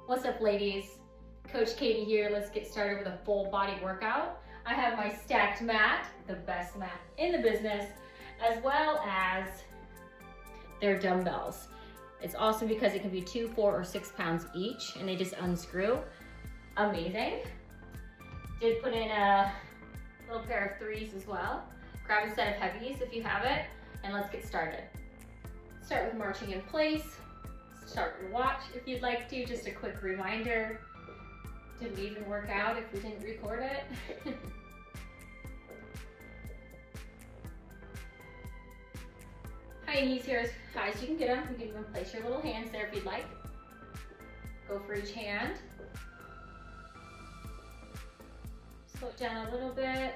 What's up, ladies? Coach Katie here. Let's get started with a full body workout. I have my STAKT mat, the best mat in the business, as well as their dumbbells. It's awesome because it can be 2, 4, or 6 pounds each, and they just unscrew. Amazing. Did put in a little pair of 3s as well. Grab a set of heavies if you have it, and let's get started. Start with marching in place. Start your watch if you'd like to. Just a quick reminder. Did we even work out if we didn't record it? High knees here as high as you can get them. You can even place your little hands there if you'd like. Go for each hand. Slow it down a little bit.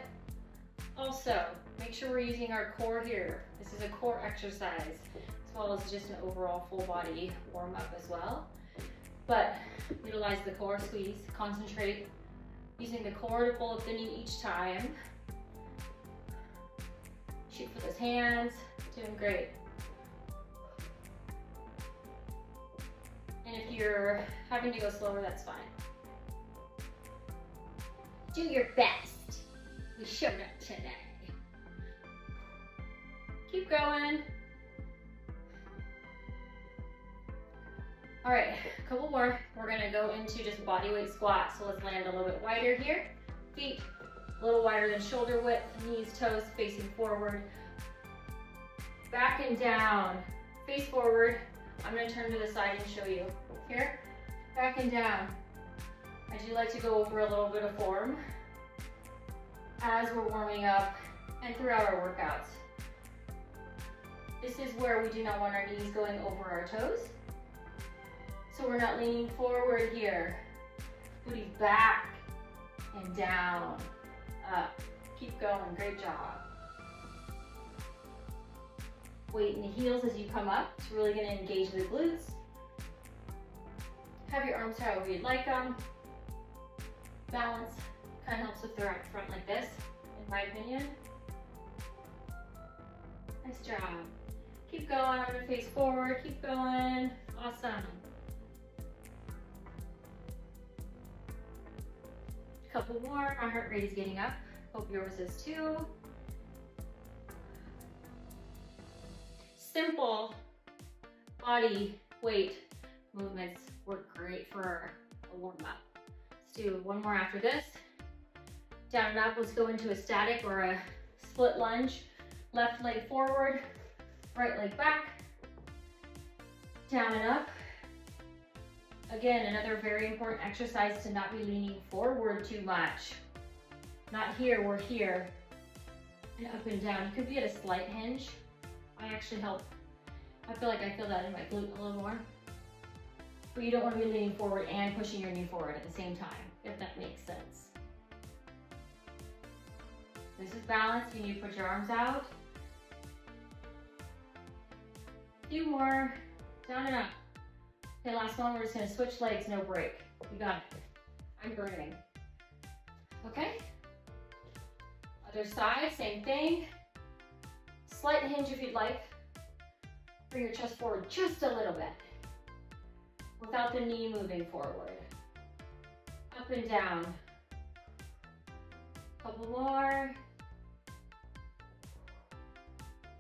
Also, make sure we're using our core here. This is a core exercise, as well as just an overall full body warm up as well. But utilize the core, squeeze, concentrate, using the core to pull up the knee each time. Shoot for those hands, doing great. And if you're having to go slower, that's fine. Do your best. We showed up today. Keep going. All right, a couple more. We're gonna go into just body weight squat. So let's land a little bit wider here. Feet a little wider than shoulder width, knees, toes facing forward. Back and down, face forward. I'm gonna turn to the side and show you. Here, back and down. I do like to go over a little bit of form as we're warming up and throughout our workouts. This is where we do not want our knees going over our toes. So we're not leaning forward here. Booty back and down, up. Keep going, great job. Weight in the heels as you come up. It's really gonna engage the glutes. Have your arms however you'd like them. Balance kind of helps with the right front like this, in my opinion. Nice job. Keep going, I'm gonna face forward, keep going. Awesome. Couple more, my heart rate is getting up. Hope yours is too. Simple body weight movements work great for a warm up. Let's do one more after this. Down and up, let's go into a static or a split lunge. Left leg forward, right leg back. Down and up. Again, another very important exercise to not be leaning forward too much. Not here, we're here. And up and down. You could be at a slight hinge. I actually help. I feel like I feel that in my glute a little more. But you don't want to be leaning forward and pushing your knee forward at the same time, if that makes sense. This is balance. You need to put your arms out. A few more. Down and up. Okay, last one. We're just going to switch legs, no break. You got it. I'm burning. Okay? Other side, same thing. Slight hinge if you'd like. Bring your chest forward just a little bit without the knee moving forward. Up and down. Couple more.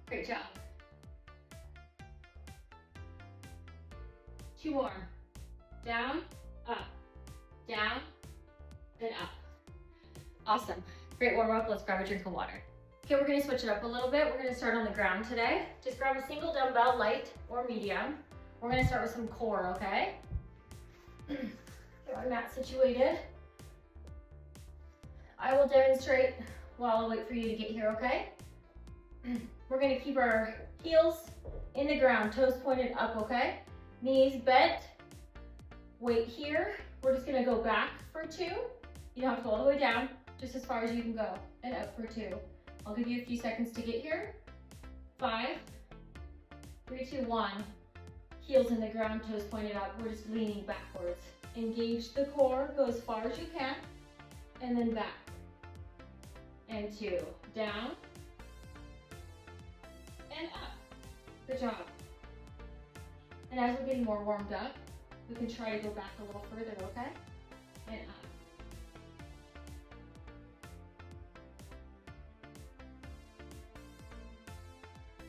Great job. 2 more. Down, up, down, and up. Awesome. Great warm up. Let's grab a drink of water. Okay, we're gonna switch it up a little bit. We're gonna start on the ground today. Just grab a single dumbbell, light or medium. We're gonna start with some core, okay? Get our mat situated. I will demonstrate while I wait for you to get here, okay? We're gonna keep our heels in the ground, toes pointed up, okay? Knees bent, weight here. We're just gonna go back for 2. You don't have to go all the way down, just as far as you can go, and up for 2. I'll give you a few seconds to get here. 5, 3, 2, 1. Heels in the ground, toes pointed up. We're just leaning backwards. Engage the core, go as far as you can, and then back. And 2, down, and up. Good job. And as we're getting more warmed up, We can try to go back a little further, okay? And up.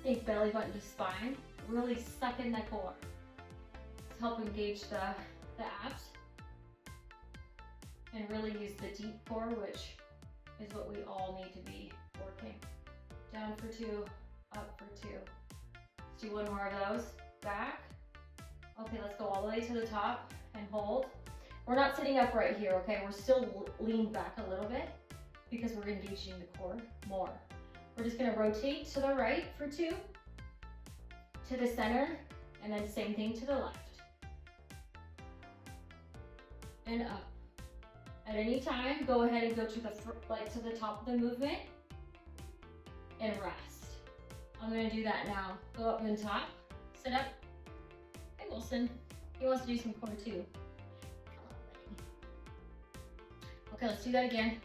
Think belly button to spine. Really suck in the core. To help engage the abs. And really use the deep core, which is what we all need to be working. Down for 2, up for 2. Let's do one more of those. Back. Okay, let's go all the way to the top and hold. We're not sitting up right here, okay? We're still leaned back a little bit because we're engaging the core more. We're just gonna rotate to the right for 2, to the center, and then same thing to the left. And up. At any time, go ahead and go to the top of the movement and rest. I'm gonna do that now. Go up and top, sit up. Hey Wilson, he wants to do some core too. Okay, let's do that again.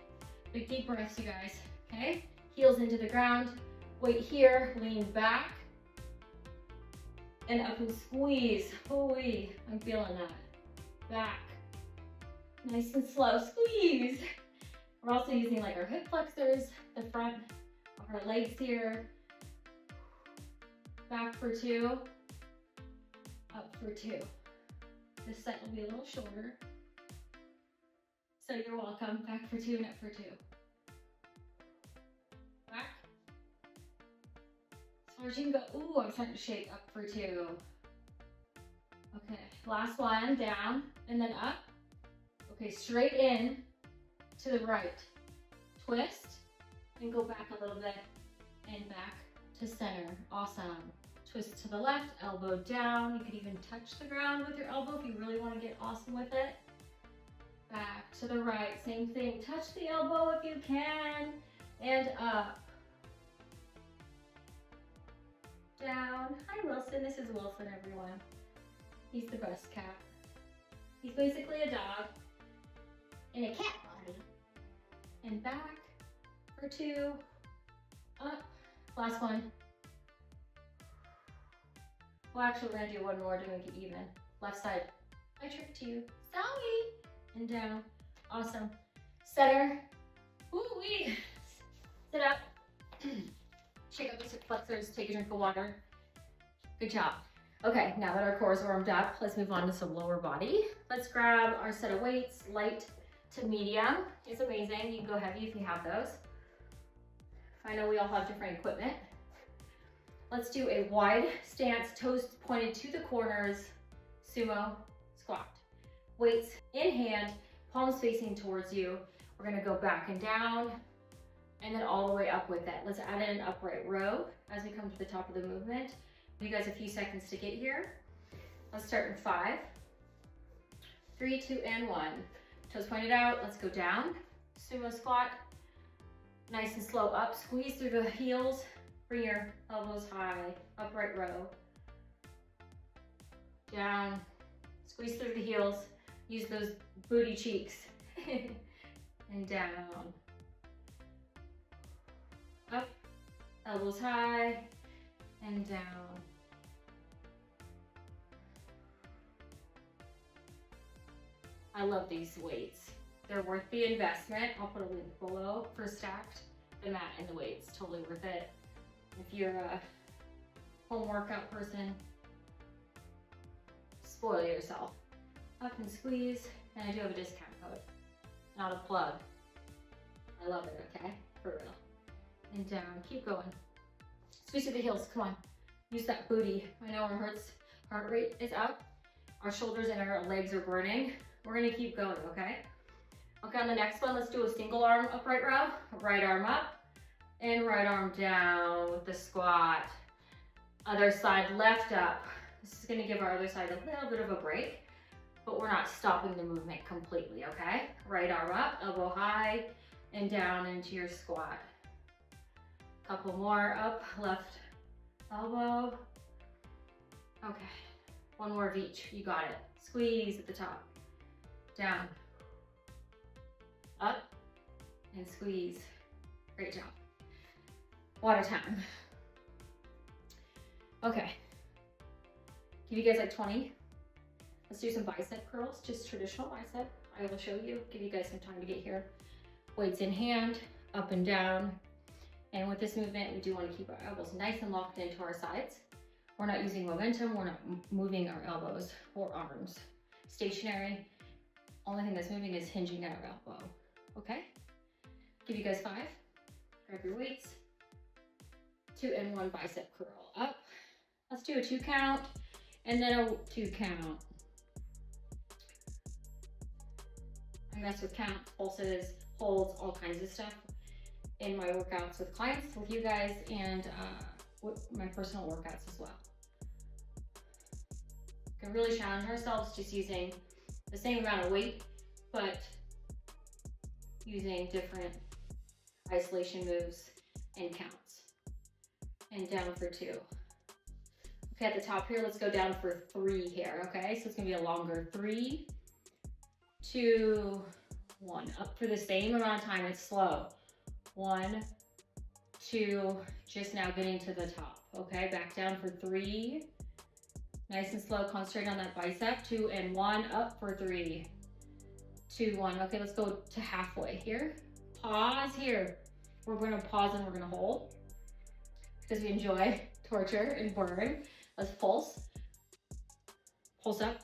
Big deep breaths, you guys, okay? Heels into the ground, weight here, lean back, and up and squeeze. Holy, I'm feeling that. Back. Nice and slow, squeeze. We're also using like our hip flexors, the front of our legs here. Back for 2, up for 2. This set will be a little shorter. So you're welcome. Back for 2 and up for 2. Back. As far as you can go. Ooh, I'm starting to shake. Up for 2. Okay, last one, down and then up. Okay, straight in to the right. Twist and go back a little bit and back to center. Awesome. Twist to the left, elbow down. You can even touch the ground with your elbow if you really want to get awesome with it. Back to the right, same thing. Touch the elbow if you can. And up. Down. Hi Wilson, this is Wilson, everyone. He's the best cat. He's basically a dog in a cat body. And back for 2, up, last one. Well, actually, we're gonna do one more to make it even. Left side, I tricked you, sorry. And down, awesome. Center, ooh-wee. Sit up, shake up the hip flexors, take a drink of water. Good job. Okay, now that our core is warmed up, let's move on to some lower body. Let's grab our set of weights, light to medium. It's amazing, you can go heavy if you have those. I know we all have different equipment. Let's do a wide stance, toes pointed to the corners, sumo squat. Weights in hand, palms facing towards you. We're gonna go back and down, and then all the way up with it. Let's add in an upright row as we come to the top of the movement. Give you guys a few seconds to get here. Let's start in 5, 3, 2, and 1. Toes pointed out, let's go down. Sumo squat, nice and slow up. Squeeze through the heels, bring your elbows high, upright row. Down, squeeze through the heels, use those booty cheeks. And down. Up, elbows high, and down. I love these weights. They're worth the investment. I'll put a link below for STAKT. The mat and the weights, totally worth it. If you're a home workout person, spoil yourself. Up and squeeze, and I do have a discount code. Not a plug. I love it, okay? For real. And down, keep going. Squeeze through the heels, come on. Use that booty. I know our heart rate is up. Our shoulders and our legs are burning. We're gonna keep going, okay? Okay, on the next one, let's do a single arm upright row. Right arm up and right arm down with the squat. Other side left up. This is gonna give our other side a little bit of a break, but we're not stopping the movement completely, okay? Right arm up, elbow high, and down into your squat. Couple more up, left elbow. Okay, one more of each, you got it. Squeeze at the top, down, up, and squeeze. Great job. Water time. Okay, give you guys like 20. Let's do some bicep curls, just traditional bicep. I will show you, give you guys some time to get here. Weights in hand, up and down. And with this movement, we do want to keep our elbows nice and locked into our sides. We're not using momentum, we're not moving our elbows or arms. Stationary, only thing that's moving is hinging at our elbow, okay? Give you guys 5, grab your weights, 2 and 1 bicep curl up. Let's do a 2 count, and then a 2 count. I mess with counts, pulses, holds, all kinds of stuff in my workouts with clients, with you guys, and with my personal workouts as well. We can really challenge ourselves just using the same amount of weight, but using different isolation moves and counts. And down for 2. Okay, at the top here, let's go down for 3 here, okay? So it's gonna be a longer 3, 2, 1. Up for the same amount of time, it's slow. 1, 2, just now getting to the top, okay? Back down for 3. Nice and slow, concentrate on that bicep. 2 and 1, up for 3, 2, 1. Okay, let's go to halfway here. Pause here. We're gonna pause and we're gonna hold because we enjoy torture and burn. Let's pulse. Pulse up.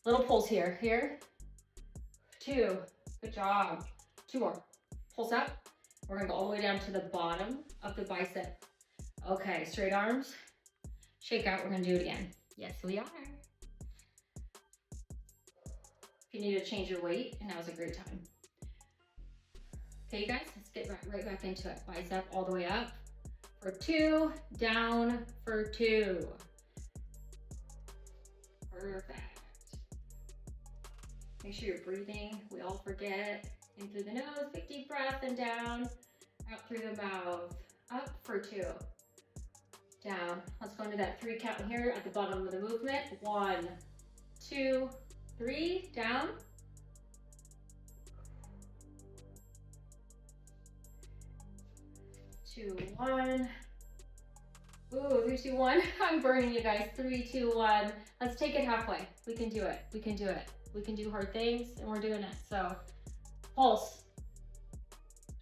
Little pulse here. Here. 2. Good job. 2 more. Pulse up. We're gonna go all the way down to the bottom of the bicep. Okay, straight arms. Shake out. We're gonna do it again. Yes, we are. If you need to change your weight, and now's a great time. Okay, you guys, let's get right back into it. Bicep all the way up for 2, down for 2. Perfect. Make sure you're breathing. We all forget. In through the nose, big deep breath, and down, out through the mouth. Up for 2. Down. Let's go into that 3 count here at the bottom of the movement. 1, 2, 3, down. 2, 1. Ooh, 3, 2, 1. I'm burning you guys. 3, 2, 1. Let's take it halfway. We can do it. We can do it. We can do hard things, and we're doing it. So, pulse.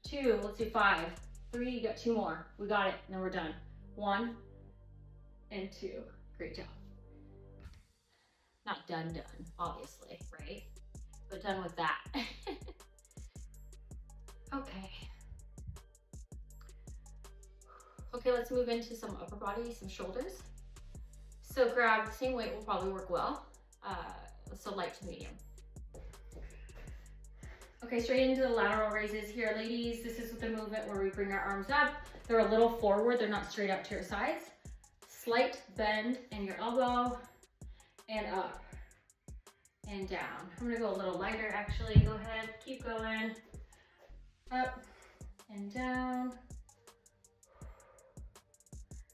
2. Let's do 5. 3. You got 2 more. We got it. Now we're done. 1 and 2. Great job. Not done, obviously, right? But done with that. Okay. Okay, let's move into some upper body, some shoulders. So grab the same weight will probably work well. So light to medium. Okay, straight into the lateral raises here, ladies. This is the movement where we bring our arms up. They're a little forward, they're not straight up to your sides. Slight bend in your elbow, and up, and down. I'm gonna go a little lighter actually. Go ahead, keep going. Up, and down.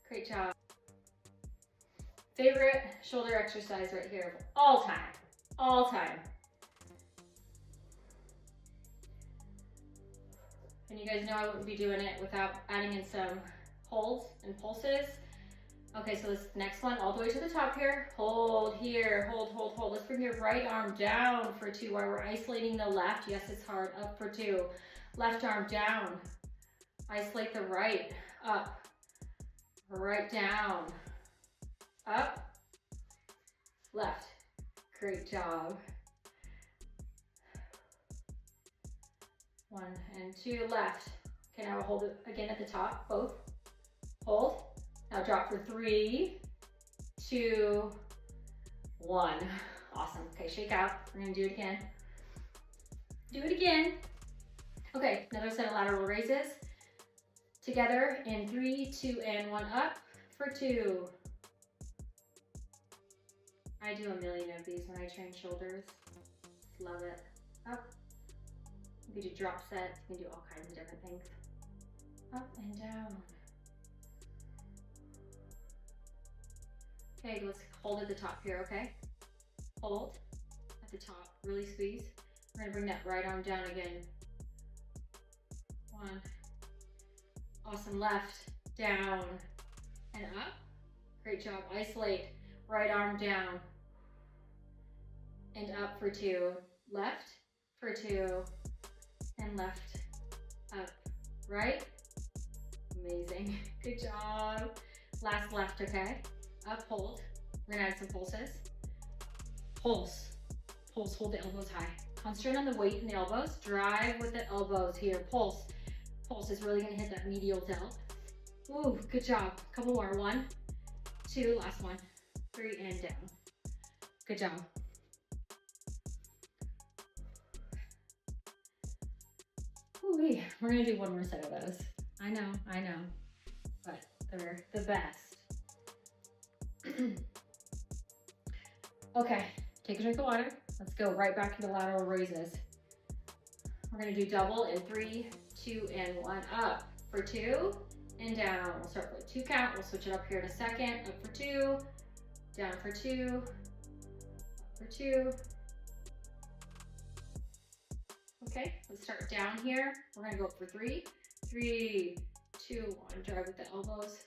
Great job. Favorite shoulder exercise right here of all time, all time. And you guys know I wouldn't be doing it without adding in some holds and pulses. Okay, so this next one, all the way to the top here. Hold here, hold, hold, hold. Let's bring your right arm down for 2 while we're isolating the left. Yes, it's hard, up for 2. Left arm down. Isolate the right, up. Right down, up, left. Great job. 1 and 2, left. Okay, now we'll hold it again at the top, both. Hold. Now drop for 3, 2, 1. Awesome. Okay, shake out. We're gonna do it again. Do it again. Okay, another set of lateral raises. Together in 3, 2, and 1, up for 2. I do a million of these when I train shoulders. Love it. Up. You can do drop sets, you can do all kinds of different things. Up and down. Okay, let's hold at the top here, okay? Hold at the top, really squeeze. We're gonna bring that right arm down again. 1. Awesome, left, down, and up. Great job, isolate, right arm down. and up for 2, left for 2, and left, up, right. Amazing, good job. Last left, okay? Up, hold. We're gonna add some pulses. Pulse, pulse, hold the elbows high. Concentrate on the weight in the elbows. Drive with the elbows here. Pulse, pulse is really gonna hit that medial delt. Ooh, good job. Couple more. 1, 2, last one. 3 and down. Good job. Ooh, we're gonna do one more set of those. I know, but they're the best. Okay, take a drink of water. Let's go right back into lateral raises. We're gonna do double in 3, 2, and 1. Up for 2 and down. We'll start with 2 count. We'll switch it up here in a second. Up for 2, down for 2, up for 2. Okay, let's start down here. We're gonna go up for 3, 3, 2, 1. Drive with the elbows.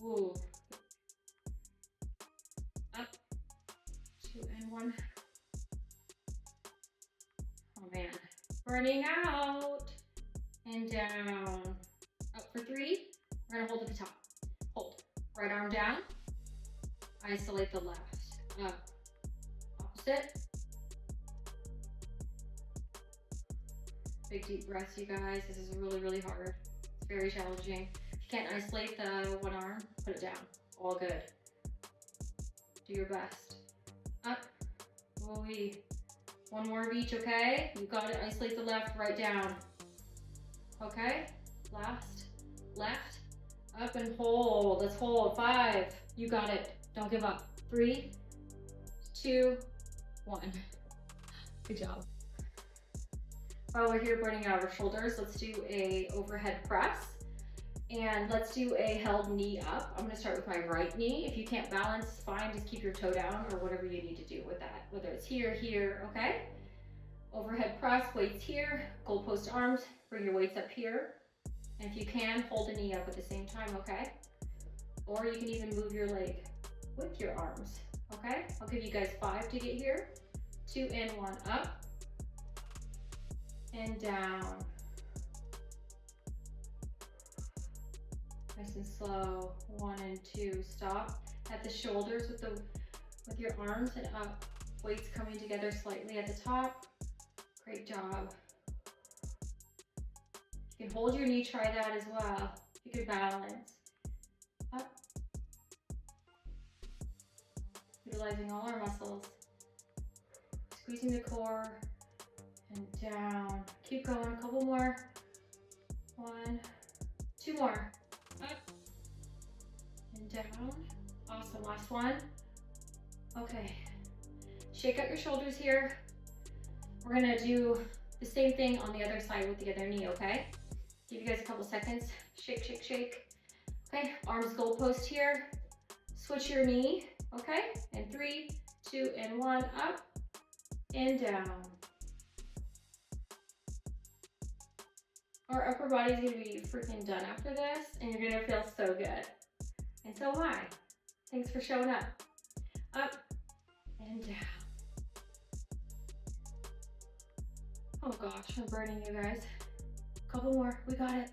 Ooh. Up, 2 and 1. Oh man, burning out. And down. Up for 3. We're gonna hold at the top. Hold. Right arm down. Isolate the left. Up. Opposite. Big deep breaths, you guys. This is really, really hard. It's very challenging. If you can't isolate the one arm, put it down. All good. Do your best. Up. Woo-wee. One more of each, okay? You got it. Isolate the left, right down. Okay? Last. Left. Up and hold. Let's hold. 5. You got it. Don't give up. 3, 2, 1. Good job. While we're here burning out our shoulders, let's do a overhead press. And let's do a held knee up. I'm gonna start with my right knee. If you can't balance, fine, just keep your toe down or whatever you need to do with that, whether it's here, here, okay? Overhead press, weights here, goalpost arms, bring your weights up here. And if you can, hold the knee up at the same time, okay? Or you can even move your leg with your arms, okay? I'll give you guys 5 to get here. 2 and 1, up and down. Nice and slow. 1 and 2, stop. At the shoulders with your arms and up. Weights coming together slightly at the top. Great job. You can hold your knee, try that as well. You can balance. Up. Utilizing all our muscles. Squeezing the core and down. Keep going, a couple more. 1, 2 more. Up and down. Awesome, last one. Okay, shake out your shoulders here. We're gonna do the same thing on the other side with the other knee, okay? Give you guys a couple seconds. Shake, shake, shake. Okay, arms goalpost here. Switch your knee, okay? And 3, 2, and 1, up and down. Our upper body's gonna be freaking done after this, and you're gonna feel so good. And so am I. Thanks for showing up. Up and down. Oh gosh, I'm burning you guys. Couple more, we got it.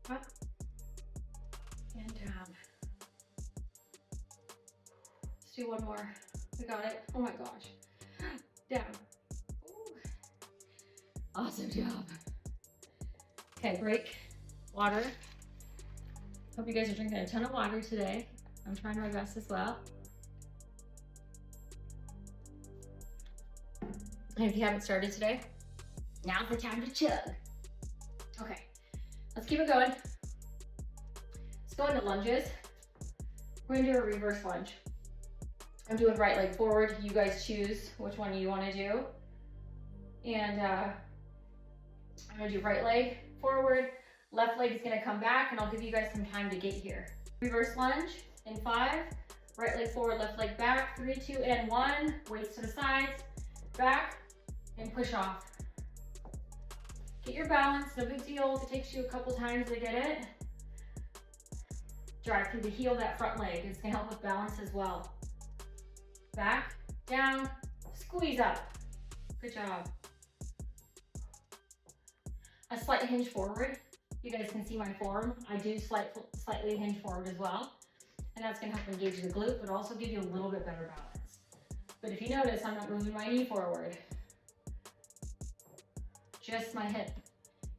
And down. Up and down. Let's do one more. We got it. Oh my gosh. Down. Ooh. Awesome job. Okay, break. Water. Hope you guys are drinking a ton of water today. I'm trying my best as well. And if you haven't started today, now's the time to chug. Okay, let's keep it going. Let's go into lunges. We're gonna do a reverse lunge. I'm doing right leg forward. You guys choose which one you wanna do. And I'm gonna do right leg forward. Left leg is gonna come back, and I'll give you guys some time to get here. Reverse lunge in 5. Right leg forward, left leg back. 3, 2, and 1. Weights to the sides. Back and push off. Get your balance, no big deal if it takes you a couple times to get it. Drive through the heel of that front leg. It's gonna help with balance as well. back, down, squeeze up. Good job. A slight hinge forward. You guys can see my form. I do slightly hinge forward as well. And that's gonna help engage the glute, but also give you a little bit better balance. But if you notice, I'm not moving my knee forward. Just my hip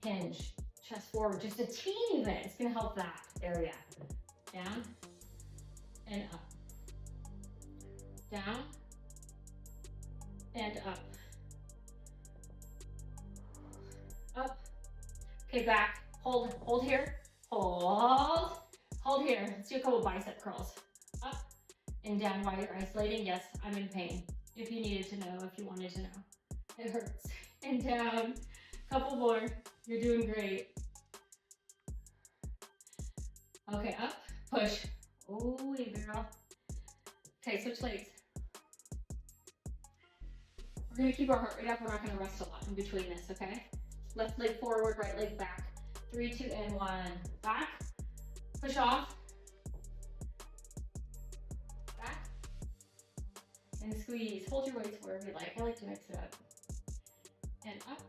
hinge, chest forward, just a teeny bit. It's gonna help that area. Down and up. Down and up. Up. Okay, back. Hold here. Hold here. Let's do a couple bicep curls. Up and down while you're isolating. Yes, I'm in pain. If you needed to know, if you wanted to know. It hurts. And down. Couple more. You're doing great. Okay, up. Push. Oh, girl. Okay, switch legs. We're gonna keep our heart rate up. We're not gonna rest a lot in between this, okay? Left leg forward, right leg back. 3, 2, and 1. Back. Push off. Back. And squeeze. Hold your weights wherever you like. I like to mix it up. And up.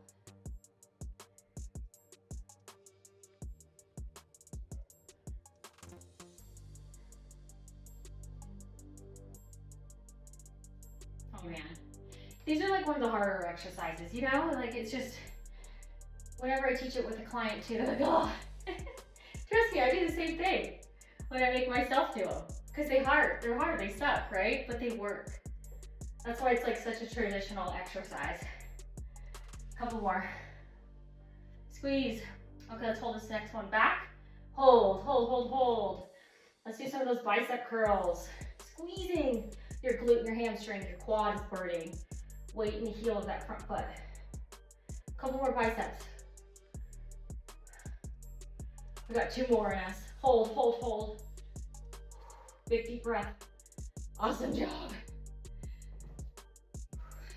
Oh man. These are like one of the harder exercises, you know? Like it's just, whenever I teach it with a client too, they're like, oh, trust me, I do the same thing when I make myself do them. Because they're hard, they suck, right? But they work. That's why it's like such a traditional exercise. Couple more. Squeeze. Okay, let's hold this next one back. Hold. Let's do some of those bicep curls. Squeezing your glute and your hamstring, your quad is burning. Weight in the heel of that front foot. Couple more biceps. We got 2 more in us. Hold. Big deep breath. Awesome job.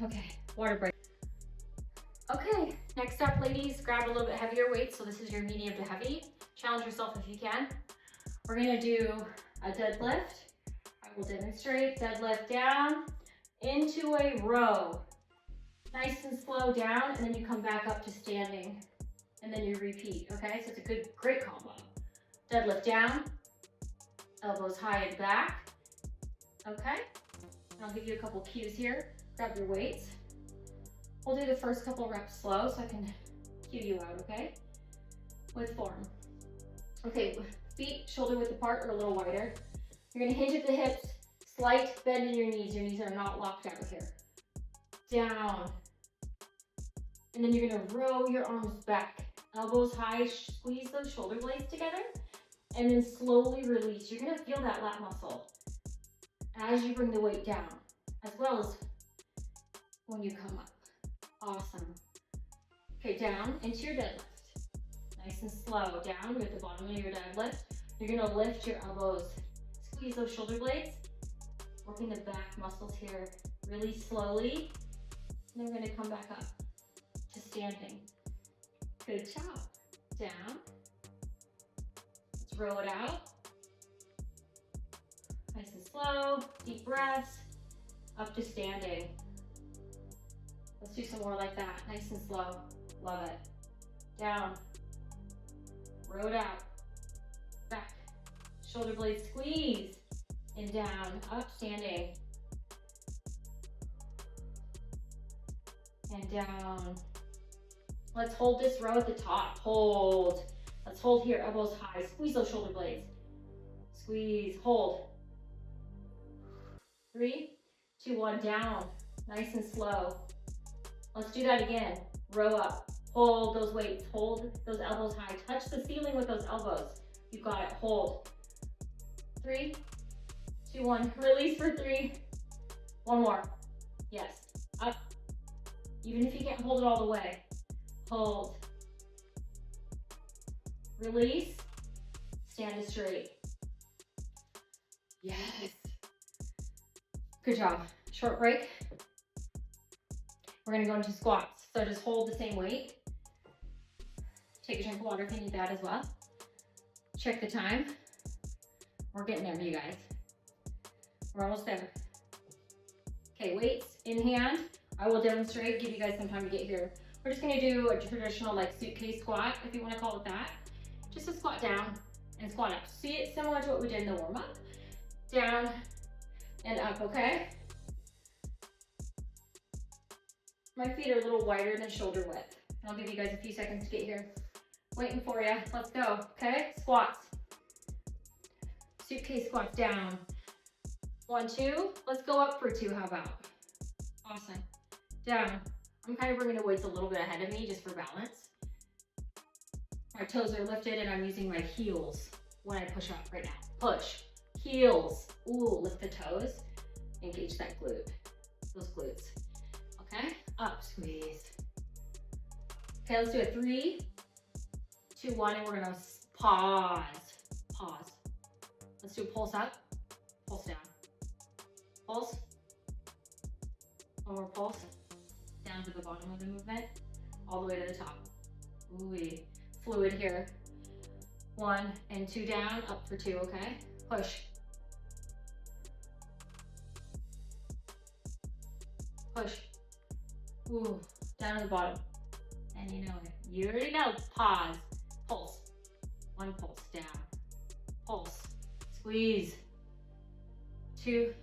Okay, water break. Okay, next up, ladies, grab a little bit heavier weight. So this is your medium to heavy. Challenge yourself if you can. We're gonna do a deadlift. I will demonstrate. Deadlift down into a row. Nice and slow down, and then you come back up to standing, and then you repeat, okay? So it's a great combo. Deadlift down, elbows high and back, okay? And I'll give you a couple cues here. Grab your weights. We'll do the first couple reps slow so I can cue you out, okay? With form. Okay, feet shoulder width apart or a little wider. You're gonna hinge at the hips, slight bend in your knees. Your knees are not locked out here. Down. And then you're gonna row your arms back. Elbows high, squeeze those shoulder blades together, and then slowly release. You're gonna feel that lat muscle as you bring the weight down, as well as when you come up. Awesome. Okay, down into your deadlift. Nice and slow. Down with the bottom of your deadlift. You're gonna lift your elbows. Squeeze those shoulder blades. Working the back muscles here really slowly. And then we're gonna come back up to standing. Good job. Down. Let's row it out. Nice and slow. Deep breaths. Up to standing. Let's do some more like that. Nice and slow. Love it. Down. Row it out. Back. Shoulder blades squeeze. And down. Up, standing. And down. Let's hold this row at the top. Hold. Let's hold here. Elbows high. Squeeze those shoulder blades. Squeeze. Hold. 3, 2, 1. Down. Nice and slow. Let's do that again. Row up. Hold those weights. Hold those elbows high. Touch the ceiling with those elbows. You got it. Hold. 3, 2, 1. Release for 3. 1 more. Yes. Up. Even if you can't hold it all the way. Hold. Release. Stand it straight. Yes. Good job. Short break. We're gonna go into squats. So just hold the same weight. Take a drink of water if you need that as well. Check the time. We're getting there, you guys. We're almost there. Okay, weights in hand. I will demonstrate, give you guys some time to get here. We're just gonna do a traditional like suitcase squat, if you wanna call it that. Just a squat down and squat up. See, it's similar to what we did in the warm up. Down and up, okay? My feet are a little wider than shoulder width. I'll give you guys a few seconds to get here. Waiting for you, let's go, okay? Squats. Suitcase squats down. 1, 2, let's go up for 2, how about? Awesome. Down. I'm kind of bringing the weights a little bit ahead of me just for balance. My toes are lifted and I'm using my heels when I push up right now. Push, heels. Ooh, lift the toes. Engage that glute, those glutes. Okay, up, squeeze. Okay, let's do it. 3, 2, 1, and we're gonna pause. Pause. Let's do a pulse up, pulse down. Pulse. One more pulse. Down to the bottom of the movement, all the way to the top. Ooh, fluid here. 1 and 2 down, up for 2, okay? Push. Push. Ooh, down to the bottom. And you know it. You already know. Pause. Pulse. 1 pulse down. Pulse. Squeeze. 2.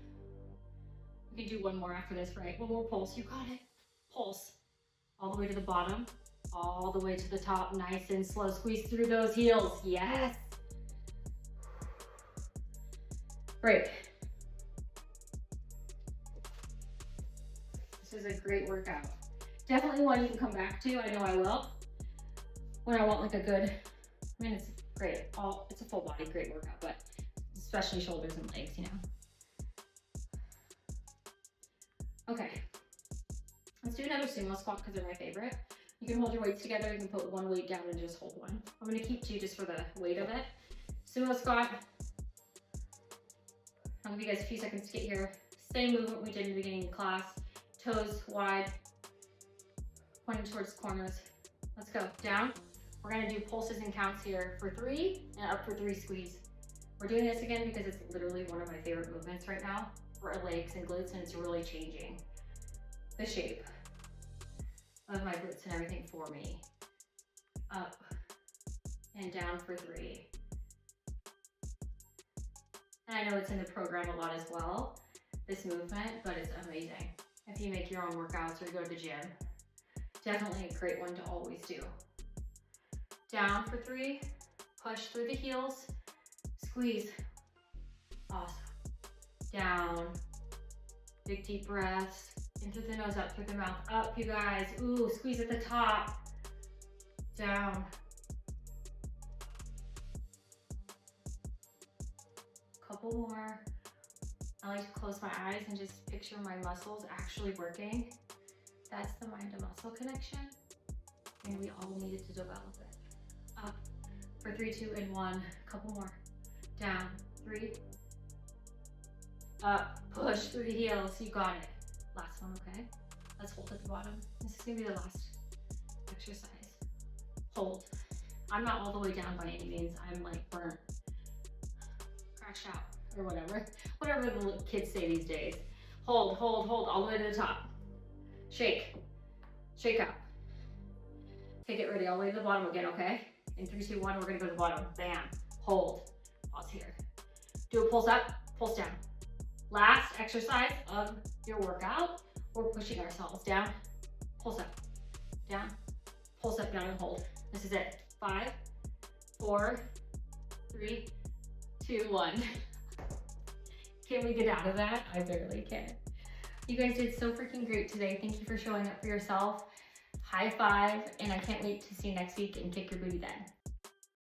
We can do 1 more after this, right? 1 more pulse. You got it. Pulse. All the way to the bottom. All the way to the top. Nice and slow. Squeeze through those heels. Yes. Break. This is a great workout. Definitely one you can come back to. I know I will. When I want like a good, I mean, it's great. It's a full body, great workout, but especially shoulders and legs, you know. Okay. Let's do another sumo squat because they're my favorite. You can hold your weights together. You can put 1 weight down and just hold 1. I'm going to keep 2 just for the weight of it. Sumo squat. I'll give you guys a few seconds to get here. Same movement we did in the beginning of class. Toes wide, pointing towards corners. Let's go. Down. We're going to do pulses and counts here for 3 and up for 3 squeeze. We're doing this again because it's literally one of my favorite movements right now for our legs and glutes, and it's really changing the shape of my glutes and everything for me. Up and down for 3. And I know it's in the program a lot as well, this movement, but it's amazing. If you make your own workouts or go to the gym, definitely a great one to always do. Down for 3, push through the heels, squeeze. Awesome. Down, big deep breaths. In through the nose, up through the mouth. Up, you guys. Ooh, squeeze at the top. Down. Couple more. I like to close my eyes and just picture my muscles actually working. That's the mind to muscle connection. And we all needed to develop it. Up for 3, 2, and 1. Couple more. Down. 3. Up. Push through the heels. You got it. Last one, okay? Let's hold at the bottom. This is gonna be the last exercise. Hold. I'm not all the way down by any means. I'm like burnt, crashed out, or whatever. Whatever the little kids say these days. Hold, hold, hold, all the way to the top. Shake. Shake up. Okay, get ready, all the way to the bottom again, okay? In 3, 2, 1, we're gonna go to the bottom. Bam. Hold. Pause here. Do a pulse up, pulse down. Last exercise of your workout. We're pushing ourselves down, pulse up, down, pulse up, down, and hold. This is it. 5, 4, 3, 2, 1. Can we get out of that? I barely can. You guys did so freaking great today. Thank you for showing up for yourself. High five, and I can't wait to see you next week and kick your booty then.